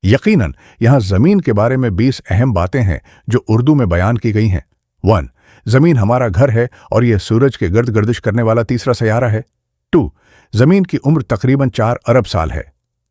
यकीनन यहां जमीन के बारे में 20 अहम बातें हैं जो उर्दू में बयान की गई हैं। 1. जमीन हमारा घर है और यह सूरज के गर्द गर्दिश करने वाला तीसरा सैयारा है। 2. जमीन की उम्र तकरीबन 4 अरब साल है।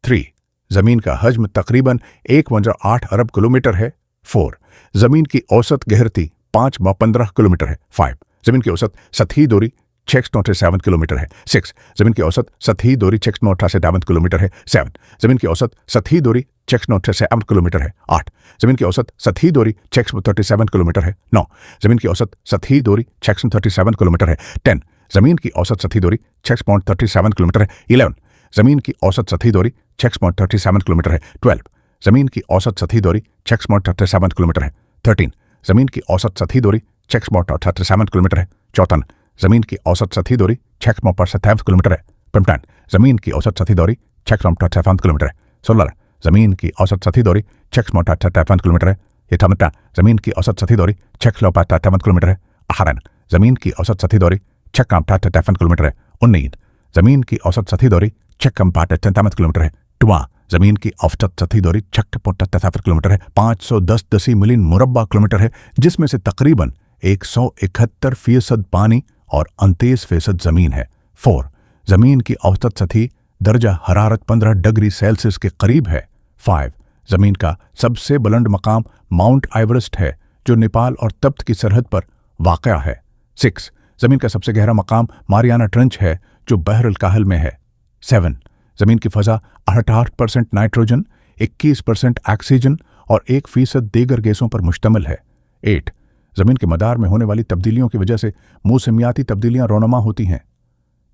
3. जमीन का हज्म तकरीबन 1.8 अरब किलोमीटर है। 4. जमीन की औसत गहरती 5.15 किलोमीटर है। 5. जमीन की औसत सतही दूरी 6.7 किलोमीटर है। 6. जमीन की औसत सतही दूरी 6.7 किलोमीटर है। 7. जमीन की औसत सतही दूरी 6.7 किलोमीटर है। 8. जमीन की औसत सतही दूरी 6.37 किलोमीटर है। 9. जमीन की औसत सतही दूरी 6.37 किलोमीटर है। 10. जमीन की औसत सतही दूरी 6.37 किलोमीटर है। 11. जमीन की औसत सतही दूरी 6.37 किलोमीटर है। 12. जमीन की औसत सतही दूरी 6.37 किलोमीटर है। 13. जमीन की औसत सतही दूरी 6.37 किलोमीटर है। 14. जमीन की औसत सतही दूरी 6.57 किलोमीटर है। 15. जमीन की औसत सतही दूरी 6.57 किलोमीटर है। 16. जमीन की औसत सतही दूरी 6.57 किलोमीटर है। 18. जमीन की औसत सतही दूरी 6.57 किलोमीटर है। 18. जमीन की औसत सतही दूरी 6.57 किलोमीटर है। 19. जमीन की औसत सतही दूरी 6.57 किलोमीटर है। 2. जमीन की औसत सतही दूरी 6.57 किलोमीटर है। 510 मिलियन मुरब्बा किलोमीटर है, जिसमें से तकरीबन 171% पानी और 29% जमीन है। 4. जमीन की औसत सतही दर्जा हरारत 15 डिग्री सेल्सियस के करीब है। 5. जमीन का सबसे बुलंद मकाम माउंट एवरेस्ट है, जो नेपाल और तप्त की सरहद पर वाक़या है। 6. जमीन का सबसे गहरा मकाम मारियाना ट्रेंच है, जो बहर काहल में है। 7. जमीन की फजा 68% नाइट्रोजन, 21% ऑक्सीजन और 1% दीगर गैसों पर मुश्तमिल है। 8. जमीन के मदार में होने वाली तब्दीलियों की वजह से मौसमियाती तब्दीलियां रोनुमा होती हैं।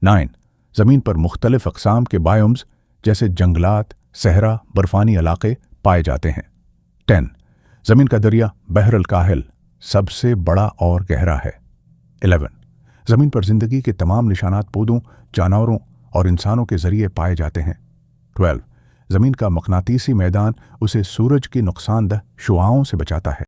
9. जमीन पर मुख्तलिफ अक़साम के बायोम्स जैसे जंगलात, सहरा, बर्फानी इलाके पाए जाते हैं। 10. जमीन का दरिया बहर काहल सबसे बड़ा और गहरा है। 11. जमीन पर जिंदगी के तमाम निशानात पौधों, जानवरों और इंसानों के जरिए पाए जाते हैं। 12. जमीन का मकनातीसी मैदान उसे सूरज की नुकसानदह शुआओं से बचाता है।